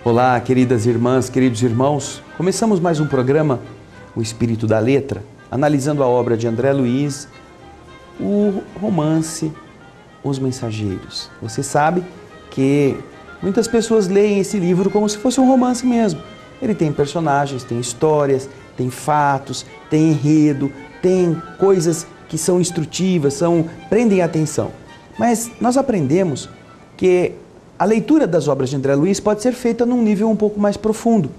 Olá, queridas irmãs, queridos irmãos. Começamos mais um programa, O Espírito da Letra, analisando a obra de André Luiz, o romance Os Mensageiros. Você sabe que muitas pessoas leem esse livro como se fosse um romance mesmo. Ele tem personagens, tem histórias, tem fatos, tem enredo, tem coisas que são instrutivas, prendem a atenção. Mas nós aprendemos que a leitura das obras de André Luiz pode ser feita num nível um pouco mais profundo,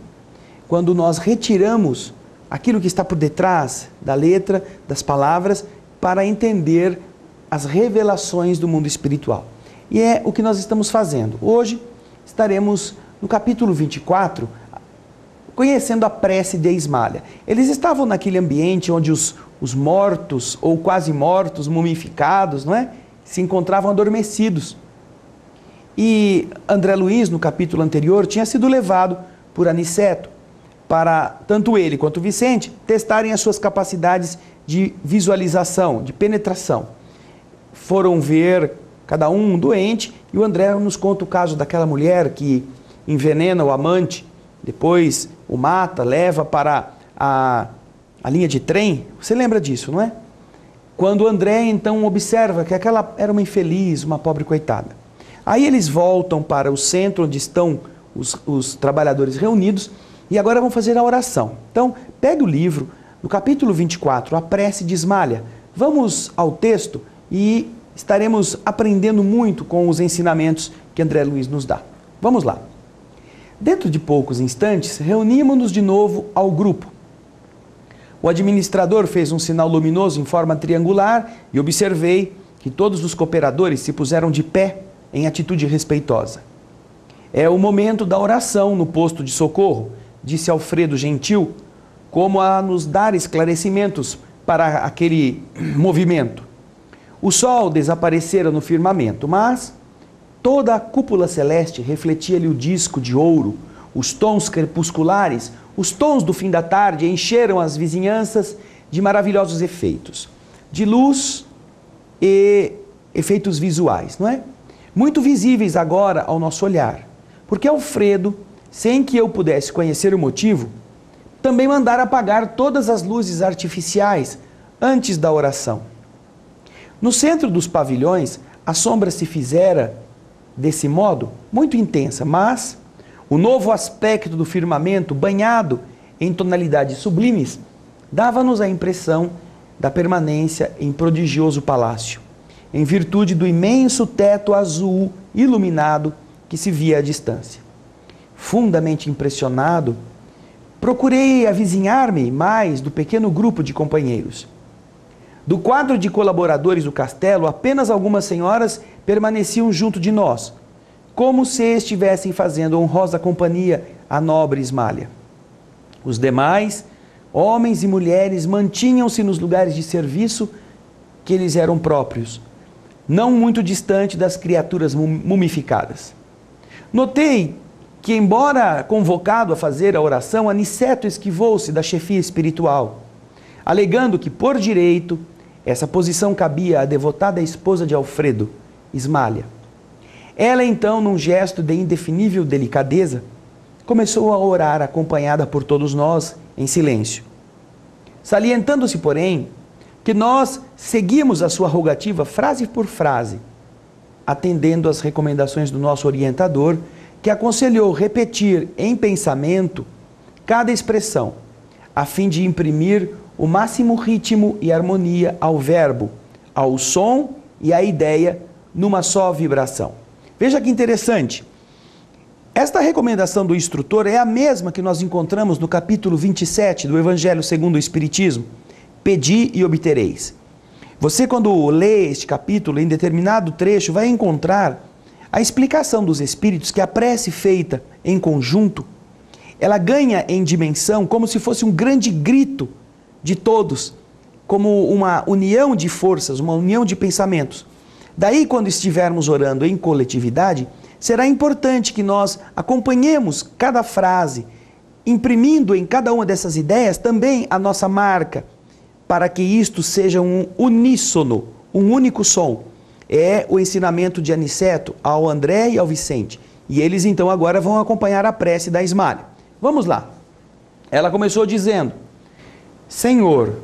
quando nós retiramos aquilo que está por detrás da letra, das palavras, para entender as revelações do mundo espiritual. E é o que nós estamos fazendo. Hoje estaremos no capítulo 24, conhecendo a prece de Ismália. Eles estavam naquele ambiente onde os mortos, ou quase mortos, mumificados, não é? Se encontravam adormecidos. E André Luiz, no capítulo anterior, tinha sido levado por Aniceto para, tanto ele quanto Vicente, testarem as suas capacidades de visualização, de penetração. Foram ver cada um doente e o André nos conta o caso daquela mulher que envenena o amante, depois o mata, leva para a linha de trem. Você lembra disso, não é? Quando o André então observa que aquela era uma infeliz, uma pobre coitada. Aí eles voltam para o centro onde estão os trabalhadores reunidos e agora vão fazer a oração. Então, pegue o livro, no capítulo 24, a prece de Ismália. Vamos ao texto e estaremos aprendendo muito com os ensinamentos que André Luiz nos dá. Vamos lá. Dentro de poucos instantes, reunimos-nos de novo ao grupo. O administrador fez um sinal luminoso em forma triangular e observei que todos os cooperadores se puseram de pé em atitude respeitosa. É o momento da oração no posto de socorro, disse Alfredo Gentil, como a nos dar esclarecimentos para aquele movimento. O sol desaparecera no firmamento, mas toda a cúpula celeste refletia-lhe o disco de ouro, os tons crepusculares, os tons do fim da tarde encheram as vizinhanças de maravilhosos efeitos, de luz e efeitos visuais, não é? Muito visíveis agora ao nosso olhar, porque Alfredo, sem que eu pudesse conhecer o motivo, também mandara apagar todas as luzes artificiais antes da oração. No centro dos pavilhões, a sombra se fizera, desse modo, muito intensa, mas o novo aspecto do firmamento, banhado em tonalidades sublimes, dava-nos a impressão da permanência em prodigioso palácio, em virtude do imenso teto azul iluminado que se via à distância. Fundamente impressionado, procurei avizinhar-me mais do pequeno grupo de companheiros. Do quadro de colaboradores do castelo, apenas algumas senhoras permaneciam junto de nós, como se estivessem fazendo honrosa companhia à nobre Ismália. Os demais, homens e mulheres, mantinham-se nos lugares de serviço que lhes eram próprios, não muito distante das criaturas mumificadas. Notei que, embora convocado a fazer a oração, Aniceto esquivou-se da chefia espiritual, alegando que, por direito, essa posição cabia à devotada esposa de Alfredo, Ismália. Ela, então, num gesto de indefinível delicadeza, começou a orar acompanhada por todos nós, em silêncio. Salientando-se, porém, que nós seguimos a sua rogativa frase por frase, atendendo às recomendações do nosso orientador, que aconselhou repetir em pensamento cada expressão, a fim de imprimir o máximo ritmo e harmonia ao verbo, ao som e à ideia numa só vibração. Veja que interessante. Esta recomendação do instrutor é a mesma que nós encontramos no capítulo 27 do Evangelho segundo o Espiritismo. Pedi e obtereis. Você, quando lê este capítulo, em determinado trecho, vai encontrar a explicação dos Espíritos que a prece feita em conjunto, ela ganha em dimensão como se fosse um grande grito de todos, como uma união de forças, uma união de pensamentos. Daí, quando estivermos orando em coletividade, será importante que nós acompanhemos cada frase, imprimindo em cada uma dessas ideias também a nossa marca, para que isto seja um uníssono, um único som. É o ensinamento de Aniceto ao André e ao Vicente, E eles então agora vão acompanhar a prece da Ismália. Vamos lá. Ela começou dizendo: Senhor,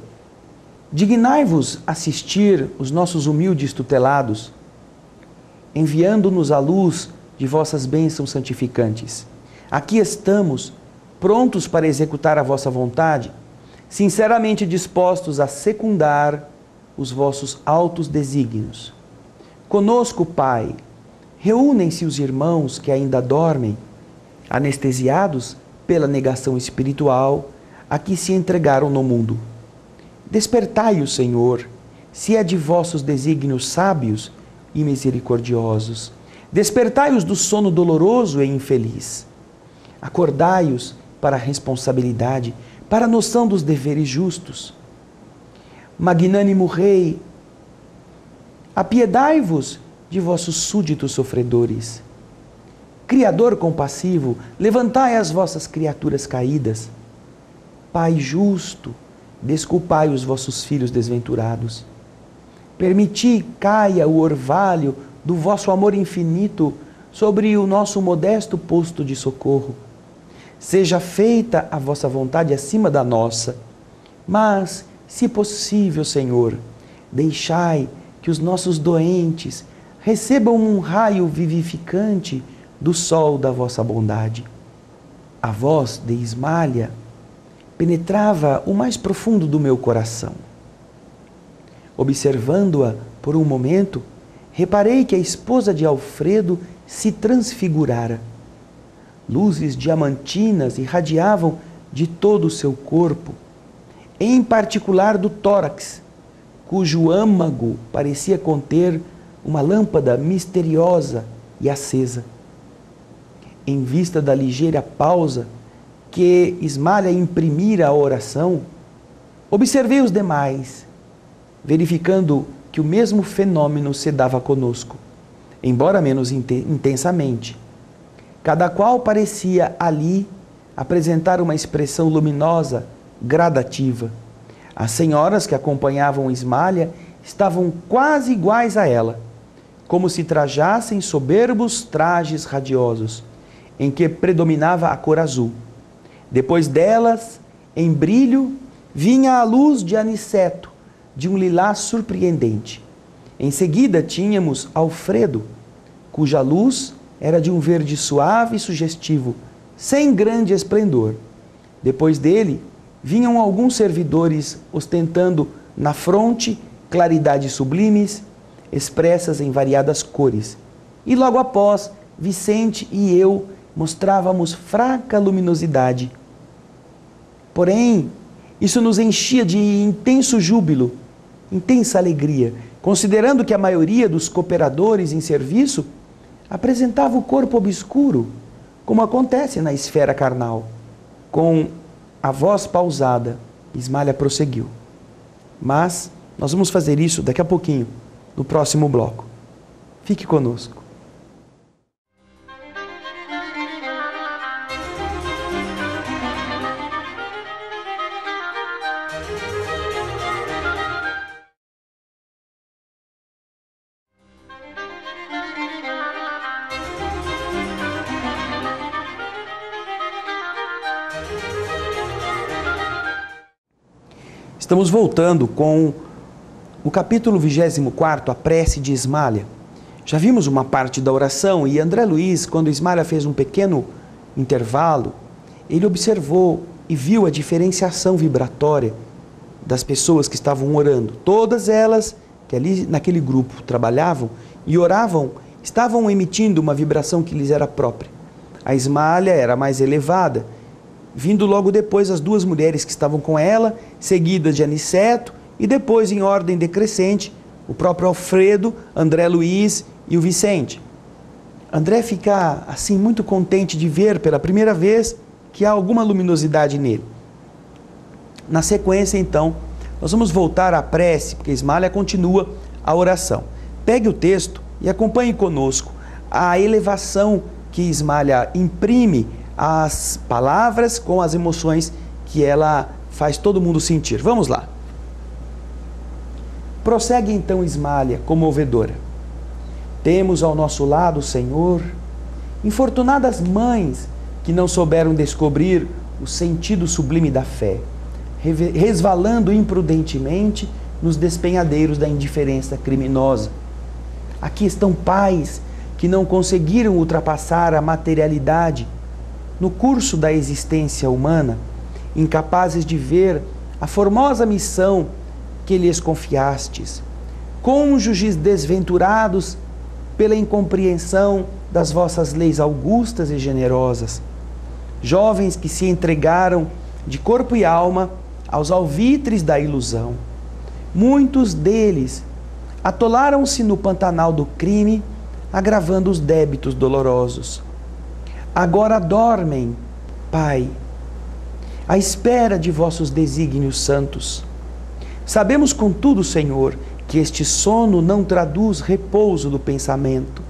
dignai-vos assistir os nossos humildes tutelados, enviando-nos a luz de vossas bênçãos santificantes. Aqui estamos, prontos para executar a vossa vontade, sinceramente dispostos a secundar os vossos altos desígnios. Conosco, Pai, reúnem-se os irmãos que ainda dormem, anestesiados pela negação espiritual a que se entregaram no mundo. Despertai-os, Senhor, se é de vossos desígnios sábios e misericordiosos. Despertai-os do sono doloroso e infeliz. Acordai-os para a responsabilidade, para a noção dos deveres justos. Magnânimo Rei, apiedai-vos de vossos súditos sofredores. Criador compassivo, levantai as vossas criaturas caídas. Pai justo, desculpai os vossos filhos desventurados. Permiti caia o orvalho do vosso amor infinito sobre o nosso modesto posto de socorro. Seja feita a vossa vontade acima da nossa, mas, se possível, Senhor, deixai que os nossos doentes recebam um raio vivificante do sol da vossa bondade. A voz de Ismália penetrava o mais profundo do meu coração. Observando-a por um momento, reparei que a esposa de Alfredo se transfigurara. Luzes diamantinas irradiavam de todo o seu corpo, em particular do tórax, cujo âmago parecia conter uma lâmpada misteriosa e acesa. Em vista da ligeira pausa que Ismália imprimira à oração, observei os demais, verificando que o mesmo fenômeno se dava conosco, embora menos intensamente. Cada qual parecia ali apresentar uma expressão luminosa, gradativa. As senhoras que acompanhavam Ismália estavam quase iguais a ela, como se trajassem soberbos trajes radiosos, em que predominava a cor azul. Depois delas, em brilho, vinha a luz de aniceto, de um lilás surpreendente. Em seguida tínhamos Alfredo, cuja luz era de um verde suave e sugestivo, sem grande esplendor. Depois dele, vinham alguns servidores ostentando na fronte claridades sublimes, expressas em variadas cores. E logo após, Vicente e eu mostrávamos fraca luminosidade. Porém, isso nos enchia de intenso júbilo, intensa alegria, considerando que a maioria dos cooperadores em serviço apresentava o corpo obscuro, como acontece na esfera carnal. Com a voz pausada, Ismália prosseguiu. Mas nós vamos fazer isso daqui a pouquinho, no próximo bloco. Fique conosco. Estamos voltando com o capítulo 24, a prece de Ismália. Já vimos uma parte da oração e André Luiz, quando Ismália fez um pequeno intervalo, ele observou e viu a diferenciação vibratória das pessoas que estavam orando. Todas elas, que ali naquele grupo trabalhavam e oravam, estavam emitindo uma vibração que lhes era própria. A Ismália era mais elevada, vindo logo depois as duas mulheres que estavam com ela, seguidas de Aniceto, e depois, em ordem decrescente, o próprio Alfredo, André Luiz e o Vicente. André fica, assim, muito contente de ver pela primeira vez que há alguma luminosidade nele. Na sequência, então, nós vamos voltar à prece, porque Ismália continua a oração. Pegue o texto e acompanhe conosco a elevação que Ismália imprime as palavras com as emoções que ela faz todo mundo sentir. Vamos lá. Prossegue então Ismália, comovedora. Temos ao nosso lado, Senhor, Infortunadas mães que não souberam descobrir o sentido sublime da fé, resvalando imprudentemente nos despenhadeiros da indiferença criminosa. Aqui estão pais que não conseguiram ultrapassar a materialidade no curso da existência humana, incapazes de ver a formosa missão que lhes confiastes, cônjuges desventurados pela incompreensão das vossas leis augustas e generosas, jovens que se entregaram de corpo e alma aos alvitres da ilusão. Muitos deles atolaram-se no pantanal do crime, agravando os débitos dolorosos. Agora dormem, Pai, à espera de vossos desígnios santos. Sabemos, contudo, Senhor, que este sono não traduz repouso do pensamento.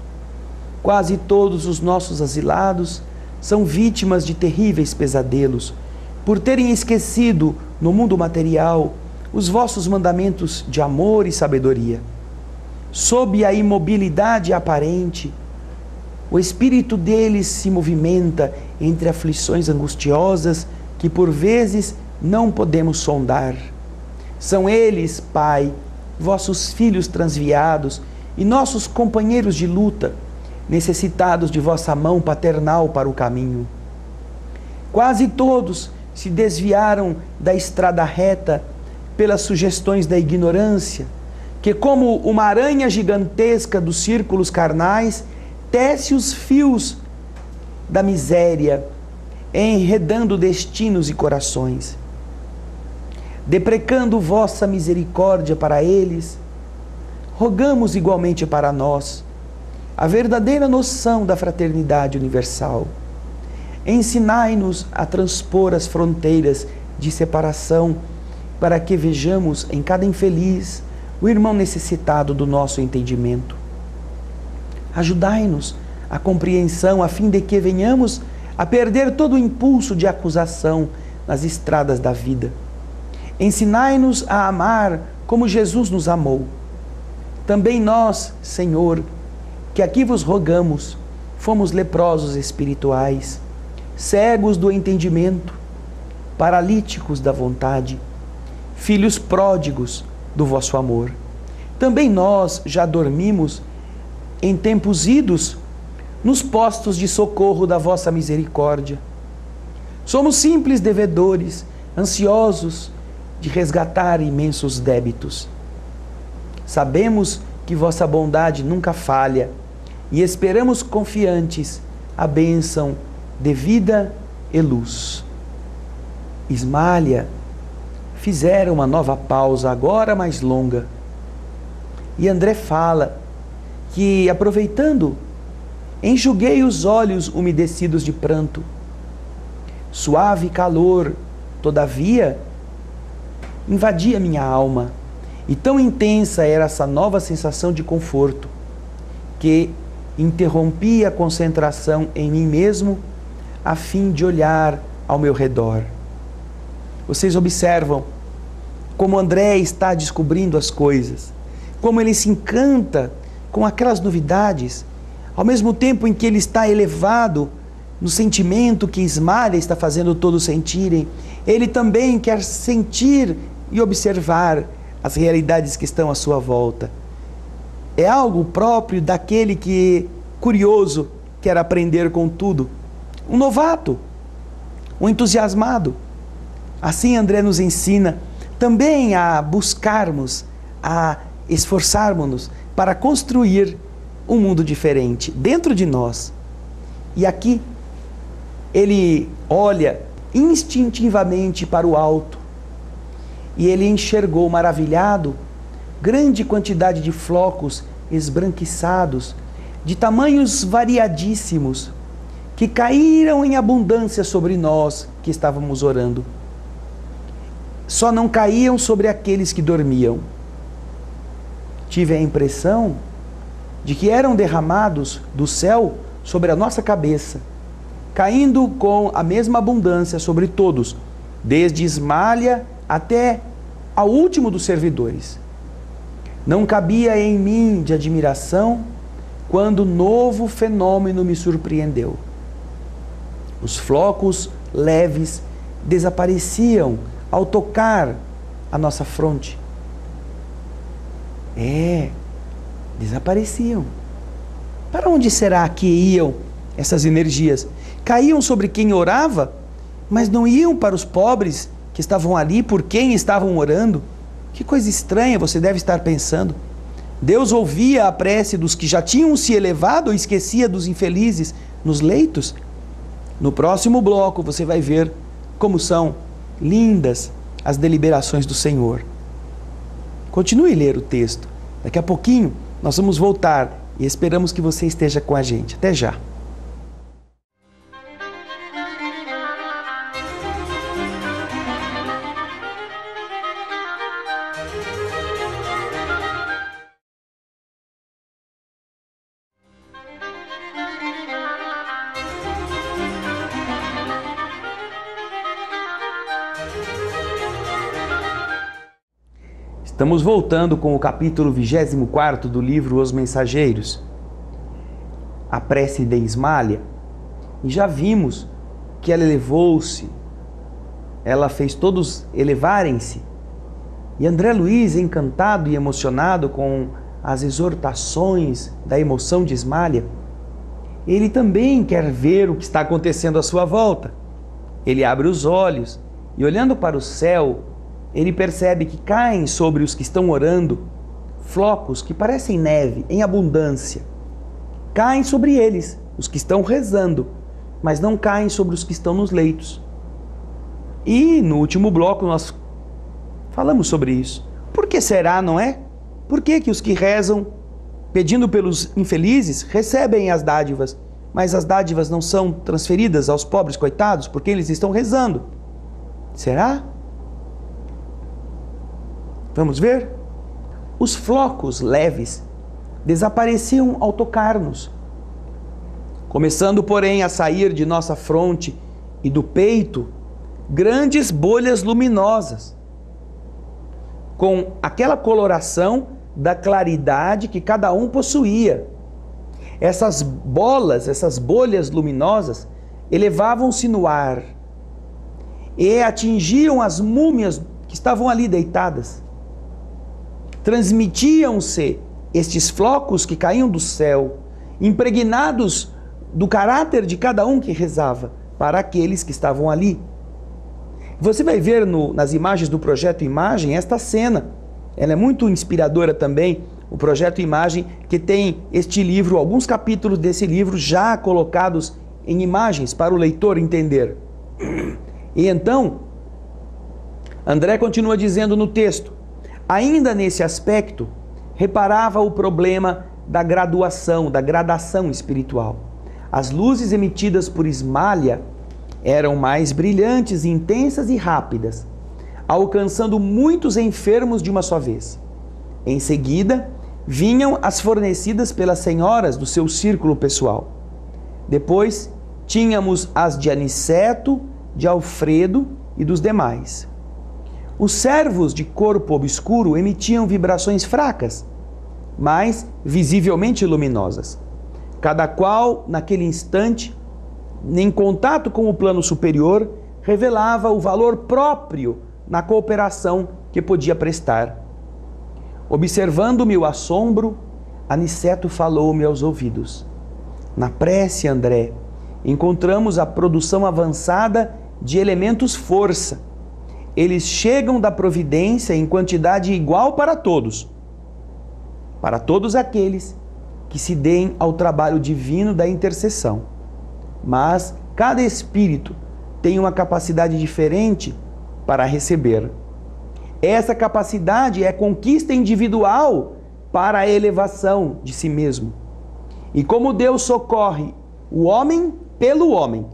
Quase todos os nossos asilados são vítimas de terríveis pesadelos, por terem esquecido, no mundo material, os vossos mandamentos de amor e sabedoria. Sob a imobilidade aparente, o espírito deles se movimenta entre aflições angustiosas que por vezes não podemos sondar. São eles, Pai, vossos filhos transviados e nossos companheiros de luta, necessitados de vossa mão paternal para o caminho. Quase todos se desviaram da estrada reta pelas sugestões da ignorância, que, como uma aranha gigantesca dos círculos carnais, tece os fios da miséria, enredando destinos e corações. Deprecando vossa misericórdia para eles, rogamos igualmente para nós a verdadeira noção da fraternidade universal. Ensinai-nos a transpor as fronteiras de separação, para que vejamos em cada infeliz o irmão necessitado do nosso entendimento. Ajudai-nos a compreensão, a fim de que venhamos a perder todo o impulso de acusação nas estradas da vida. Ensinai-nos a amar como Jesus nos amou. Também nós, Senhor, que aqui vos rogamos, fomos leprosos espirituais, cegos do entendimento, paralíticos da vontade, filhos pródigos do vosso amor. Também nós já dormimos em tempos idos nos postos de socorro da vossa misericórdia. Somos simples devedores, ansiosos de resgatar imensos débitos. Sabemos que vossa bondade nunca falha e esperamos confiantes a bênção de vida e luz. Ismália fizeram uma nova pausa, agora mais longa. E André fala que, aproveitando, enxuguei os olhos umedecidos de pranto. Suave calor, todavia, invadia minha alma, e tão intensa era essa nova sensação de conforto, que interrompi a concentração em mim mesmo, a fim de olhar ao meu redor. Vocês observam como André está descobrindo as coisas, como ele se encanta com aquelas novidades, ao mesmo tempo em que ele está elevado no sentimento que Ismália está fazendo todos sentirem, ele também quer sentir e observar as realidades que estão à sua volta. É algo próprio daquele que, curioso, quer aprender com tudo. Um novato, um entusiasmado. Assim André nos ensina também a buscarmos, a esforçarmos-nos para construir um mundo diferente dentro de nós. E aqui ele olha instintivamente para o alto e ele enxergou maravilhado grande quantidade de flocos esbranquiçados, de tamanhos variadíssimos, que caíram em abundância sobre nós que estávamos orando. Só não caíam sobre aqueles que dormiam. Tive a impressão de que eram derramados do céu sobre a nossa cabeça, caindo com a mesma abundância sobre todos, desde Ismália até ao último dos servidores. Não cabia em mim de admiração quando novo fenômeno me surpreendeu. Os flocos leves desapareciam ao tocar a nossa fronte. Desapareciam. Para onde será que iam essas energias? Caíam sobre quem orava, mas não iam para os pobres que estavam ali, por quem estavam orando? Que coisa estranha, você deve estar pensando. Deus ouvia a prece dos que já tinham se elevado e esquecia dos infelizes nos leitos? No próximo bloco você vai ver como são lindas as deliberações do Senhor. Continue a ler o texto. Daqui a pouquinho nós vamos voltar e esperamos que você esteja com a gente. Até já. Estamos voltando com o capítulo 24 do livro Os Mensageiros, a prece de Ismália, e já vimos que ela elevou-se, ela fez todos elevarem-se, e André Luiz, encantado e emocionado com as exortações da emoção de Ismália, ele também quer ver o que está acontecendo à sua volta. Ele abre os olhos e, olhando para o céu, ele percebe que caem sobre os que estão orando flocos que parecem neve em abundância. Caem sobre eles, os que estão rezando, mas não caem sobre os que estão nos leitos. E no último bloco nós falamos sobre isso. Por que será, não é? Por que os que rezam pedindo pelos infelizes recebem as dádivas, mas as dádivas não são transferidas aos pobres coitados porque eles estão rezando? Será? Vamos ver? Os flocos leves desapareciam ao tocar-nos, começando, porém, a sair de nossa fronte e do peito grandes bolhas luminosas, com aquela coloração da claridade que cada um possuía. Essas bolas, essas bolhas luminosas, elevavam-se no ar e atingiam as múmias que estavam ali deitadas. Transmitiam-se estes flocos que caíam do céu, impregnados do caráter de cada um que rezava, para aqueles que estavam ali. Você vai ver nas imagens do Projeto Imagem esta cena. Ela é muito inspiradora também, o Projeto Imagem, que tem este livro, alguns capítulos desse livro já colocados em imagens para o leitor entender. E então, André continua dizendo no texto: ainda nesse aspecto, reparava o problema da graduação, da gradação espiritual. As luzes emitidas por Ismália eram mais brilhantes, intensas e rápidas, alcançando muitos enfermos de uma só vez. Em seguida, vinham as fornecidas pelas senhoras do seu círculo pessoal. Depois, tínhamos as de Aniceto, de Alfredo e dos demais. Os servos de corpo obscuro emitiam vibrações fracas, mas visivelmente luminosas. Cada qual, naquele instante, em contato com o plano superior, revelava o valor próprio na cooperação que podia prestar. Observando-me o assombro, Aniceto falou-me aos ouvidos: na prece, André, encontramos a produção avançada de elementos força. Eles chegam da providência em quantidade igual para todos aqueles que se deem ao trabalho divino da intercessão. Mas cada espírito tem uma capacidade diferente para receber. Essa capacidade é conquista individual para a elevação de si mesmo. E como Deus socorre o homem pelo homem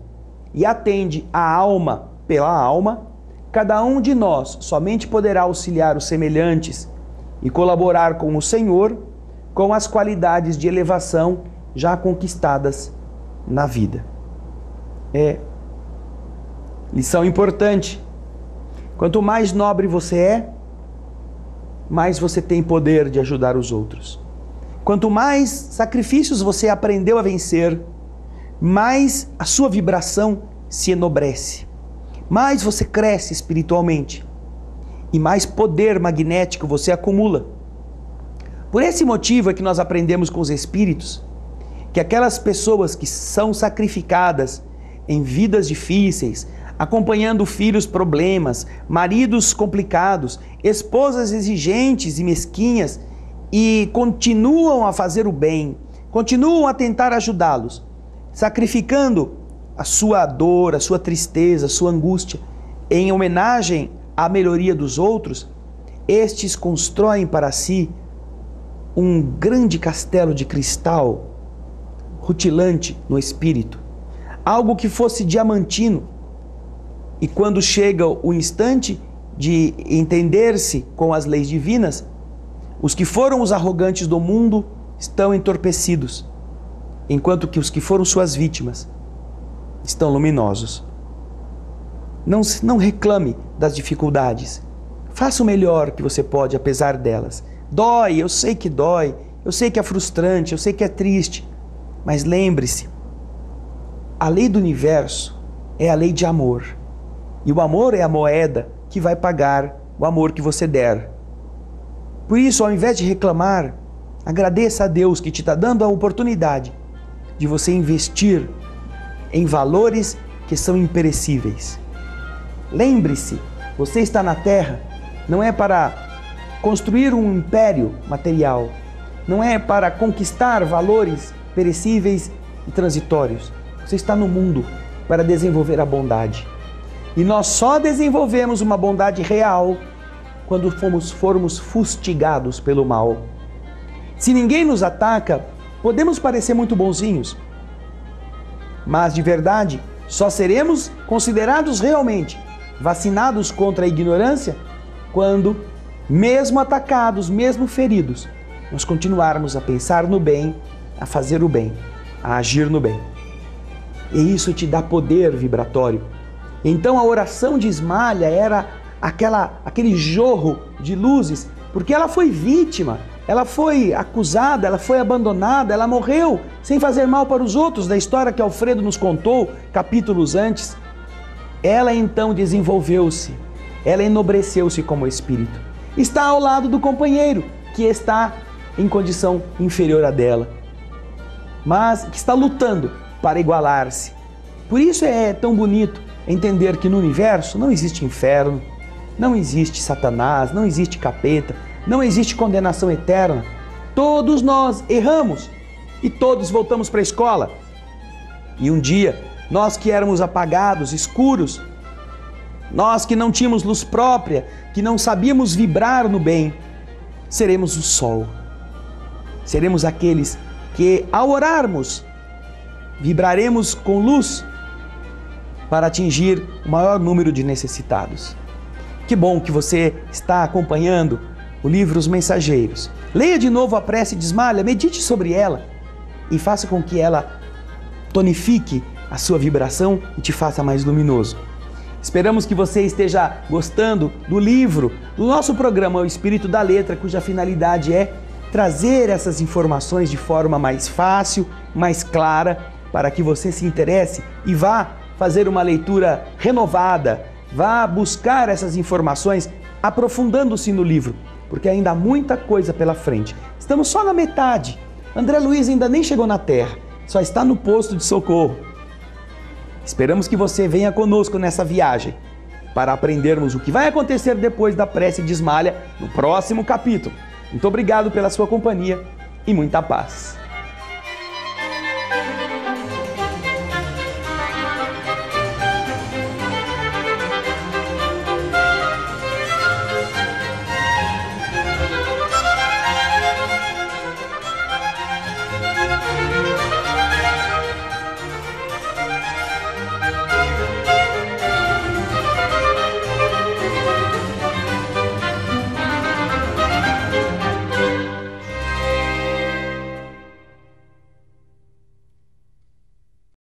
e atende a alma pela alma, cada um de nós somente poderá auxiliar os semelhantes e colaborar com o Senhor com as qualidades de elevação já conquistadas na vida. Lição importante. Quanto mais nobre você é, mais você tem poder de ajudar os outros. Quanto mais sacrifícios você aprendeu a vencer, mais a sua vibração se enobrece, mais você cresce espiritualmente e mais poder magnético você acumula. Por esse motivo é que nós aprendemos com os espíritos que aquelas pessoas que são sacrificadas em vidas difíceis, acompanhando filhos problemas, maridos complicados, esposas exigentes e mesquinhas, e continuam a fazer o bem, continuam a tentar ajudá-los, sacrificando a sua dor, a sua tristeza, a sua angústia, em homenagem à melhoria dos outros, estes constroem para si um grande castelo de cristal rutilante no espírito, algo que fosse diamantino, e quando chega o instante de entender-se com as leis divinas, os que foram os arrogantes do mundo estão entorpecidos, enquanto que os que foram suas vítimas estão luminosos. Não reclame das dificuldades. Faça o melhor que você pode, apesar delas. Dói, eu sei que dói, eu sei que é frustrante, eu sei que é triste, mas lembre-se, a lei do universo é a lei de amor, e o amor é a moeda que vai pagar o amor que você der. Por isso, ao invés de reclamar, agradeça a Deus que te está dando a oportunidade de você investir em valores que são imperecíveis. Lembre-se, você está na Terra, não é para construir um império material, não é para conquistar valores perecíveis e transitórios. Você está no mundo para desenvolver a bondade. E nós só desenvolvemos uma bondade real quando formos fustigados pelo mal. Se ninguém nos ataca, podemos parecer muito bonzinhos, mas de verdade só seremos considerados realmente vacinados contra a ignorância quando, mesmo atacados, mesmo feridos, nós continuarmos a pensar no bem, a fazer o bem, a agir no bem. E isso te dá poder vibratório. Então a oração de Ismalha era aquele jorro de luzes, porque ela foi vítima, ela foi acusada, ela foi abandonada, ela morreu sem fazer mal para os outros, da história que Alfredo nos contou capítulos antes. Ela então desenvolveu-se, ela enobreceu-se como espírito. Está ao lado do companheiro, que está em condição inferior à dela, mas que está lutando para igualar-se. Por isso é tão bonito entender que no universo não existe inferno, não existe Satanás, não existe capeta, não existe condenação eterna. Todos nós erramos e todos voltamos para a escola. E um dia, nós que éramos apagados, escuros, nós que não tínhamos luz própria, que não sabíamos vibrar no bem, seremos o sol. Seremos aqueles que, ao orarmos, vibraremos com luz para atingir o maior número de necessitados. Que bom que você está acompanhando o livro Os Mensageiros. Leia de novo a prece de Ismalha, medite sobre ela e faça com que ela tonifique a sua vibração e te faça mais luminoso. Esperamos que você esteja gostando do livro, do nosso programa O Espírito da Letra, cuja finalidade é trazer essas informações de forma mais fácil, mais clara, para que você se interesse e vá fazer uma leitura renovada, vá buscar essas informações aprofundando-se no livro, porque ainda há muita coisa pela frente. Estamos só na metade. André Luiz ainda nem chegou na Terra, só está no posto de socorro. Esperamos que você venha conosco nessa viagem para aprendermos o que vai acontecer depois da prece de Ismalha no próximo capítulo. Muito obrigado pela sua companhia e muita paz.